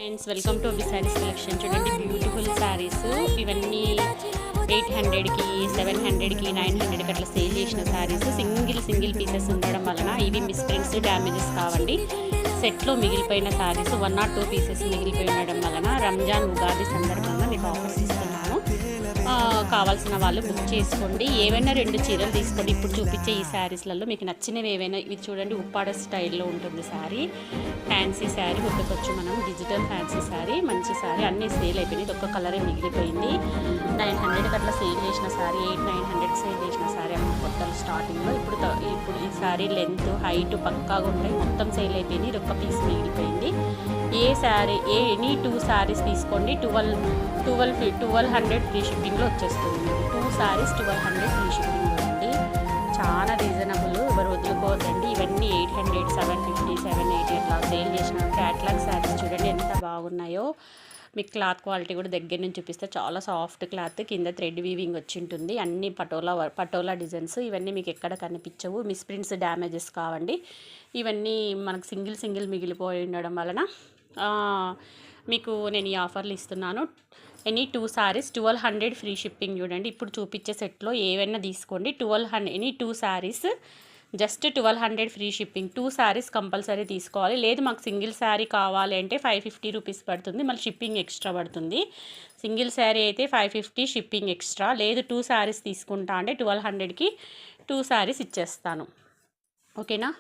Friends welcome to Abhi saris collection. చూడండి beautiful saris ఇవన్నీ 800కి 700కి 900కి అట్లా సేల్ చేసిన శారీస్ సింగిల్ పీసెస్ ఉండడం వలన ఇవి మిస్ప్రింట్స్ డ్యామేజెస్ కావండి. సెట్లో మిగిలిపోయిన శారీస్ 1 or 2 పీసెస్ మిగిలిపోయి ఉండడం వలన రంజాన్ ఉగాది సందర్భంగా మీకు ఆఫర్స్ ఇస్తున్నాను. కావాల్సిన వాళ్ళు బుక్ చేసుకోండి. ఏవైనా 2 చీరలు తీసుకోండి. ఇప్పుడు చూపించే ఈ శారీస్లలో మీకు నచ్చినవి ఏవైనా ఇవి చూడండి. ఉప్పాడ స్టైల్లో ఉంటుంది శారీ. ఫ్యాన్సీ శారీ ఉద్దకొచ్చు మనం డిజిటల్ ఫ్యాన్సీ శారీ మంచి శారీ. అన్నీ సేల్ అయిపోయినాయి. ఒక్క కలరే మిగిలిపోయింది. 900కి అట్లా సేల్ చేసిన శారీ 800-900 సేల్ చేసిన శారీ అమ్మ కొత్తలు స్టార్టింగ్లో. ఇప్పుడు ఈ శారీ లెంత్ హైట్ పక్కాగా ఉంటాయి. మొత్తం సేల్ అయిపోయింది. ఒక్క పీస్ మిగిలిపోయింది. ఎనీ 2 శారీస్ తీసుకోండి. 1200 ఫ్రీ షిప్పింగ్లో వచ్చేస్తుంది. 2 శారీస్ 1200 ఫ్రీ షిప్పింగ్లో ఉంది. చాలా రీజనబుల్. ఎవరు వదులుకోవద్దండి. ఇవన్నీ 800, 750, 780 అట్లా సేల్ చేసిన క్యాట్లాగ్ శారీస్ చూడండి ఎంత బాగున్నాయో. మీకు క్లాత్ క్వాలిటీ కూడా దగ్గర నుంచి చూపిస్తే చాలా సాఫ్ట్ క్లాత్. కింద థ్రెడ్ వీవింగ్ వచ్చి ఉంటుంది. అన్ని పటోలా డిజైన్స్. ఇవన్నీ మీకు ఎక్కడ కనిపించవు. మిస్ప్రింట్స్ డ్యామేజెస్ కావండి. ఇవన్నీ మనకు సింగిల్ మిగిలిపోయి ఉండడం వలన మీకు నేను ఈ ఆఫర్లు ఇస్తున్నాను. Any 2 saris 1200 free shipping. చూడండి ఇప్పుడు చూపించే సెట్లో ఏవైనా తీసుకోండి. 1200 any 2 saris just 1200 free shipping. 2 saris compulsory తీసుకోవాలి. లేదు మాకు సింగిల్ శారీ కావాలి అంటే 550 రూపీస్ పడుతుంది. మళ్ళీ షిప్పింగ్ ఎక్స్ట్రా పడుతుంది. సింగిల్ శారీ అయితే 550 షిప్పింగ్ ఎక్స్ట్రా. లేదు 2 శారీస్ తీసుకుంటా అంటే 1200కి 2 శారీస్ ఇచ్చేస్తాను. ఓకేనా?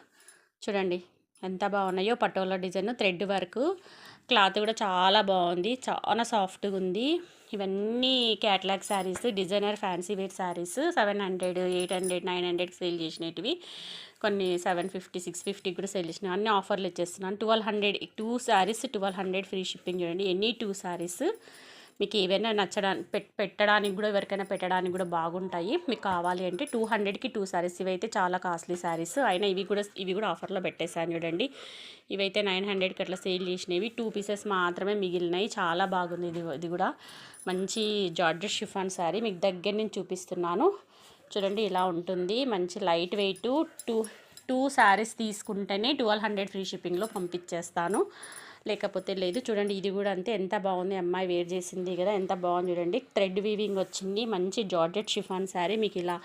చూడండి ఎంత బాగున్నాయో. Patola design thread work. Cloth కూడా చాలా బాగుంది. చాలా సాఫ్ట్గా ఉంది. ఇవన్నీ catalogue saris designer fancy wear saris 700, 800, 900కి సేల్ చేసినవి. కొన్ని 750, 650 కూడా సేల్ చేసినాయి. అన్ని ఆఫర్లు ఇచ్చేస్తున్నాను. 1200 2 శారీస్ 1200 ఫ్రీ షిప్పింగ్. చూడండి ఎనీ 2 శారీస్ మీకు ఏవైనా నచ్చడానికి పెట్టడానికి కూడా ఎవరికైనా పెట్టడానికి కూడా బాగుంటాయి. మీకు కావాలి అంటే 200కి 2 శారీస్. ఇవైతే చాలా కాస్ట్లీ శారీస్ అయినా ఇవి కూడా ఆఫర్లో పెట్టేశాను. చూడండి ఇవైతే 900కి అట్లా సేల్ చేసినవి. 2 పీసెస్ మాత్రమే మిగిలినాయి. చాలా బాగుంది. ఇది కూడా మంచి జార్జెట్ షిఫాన్ శారీ మీకు దగ్గర నుంచి చూపిస్తున్నాను. చూడండి ఇలా ఉంటుంది. మంచి లైట్ వెయిట్. 2 శారీస్ తీసుకుంటేనే 1200 ఫ్రీ షిప్పింగ్లో పంపించేస్తాను. లేకపోతే లేదు. చూడండి ఇది కూడా అంతే. ఎంత బాగుంది. అమ్మాయి వేర్ చేసింది కదా ఎంత బాగుంది. చూడండి థ్రెడ్ వీవింగ్ వచ్చింది. మంచి జార్జెట్ షిఫాన్ శారీ. మీకు ఇలా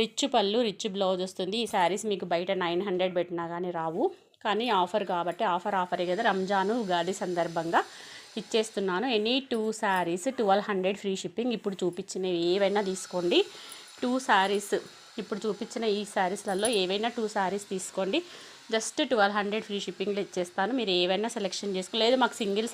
రిచ్ పళ్ళు రిచ్ బ్లౌజ్ వస్తుంది. ఈ శారీస్ మీకు బయట 900 పెట్టినా కానీ రావు. కానీ ఆఫర్ కాబట్టి ఆఫరే కదా. రంజాను ఉగాది సందర్భంగా ఇచ్చేస్తున్నాను. Any 2 saris 1200 free shipping. ఇప్పుడు చూపించినవి ఏవైనా తీసుకోండి. 2 శారీస్ ఇప్పుడు చూపించిన ఈ శారీస్లలో ఏవైనా 2 శారీస్ తీసుకోండి. జస్ట్ 1200 ఫ్రీ షిప్పింగ్లో ఇచ్చేస్తాను. మీరు ఏవైనా సెలెక్షన్ చేసుకోలేదు మాకు సింగిల్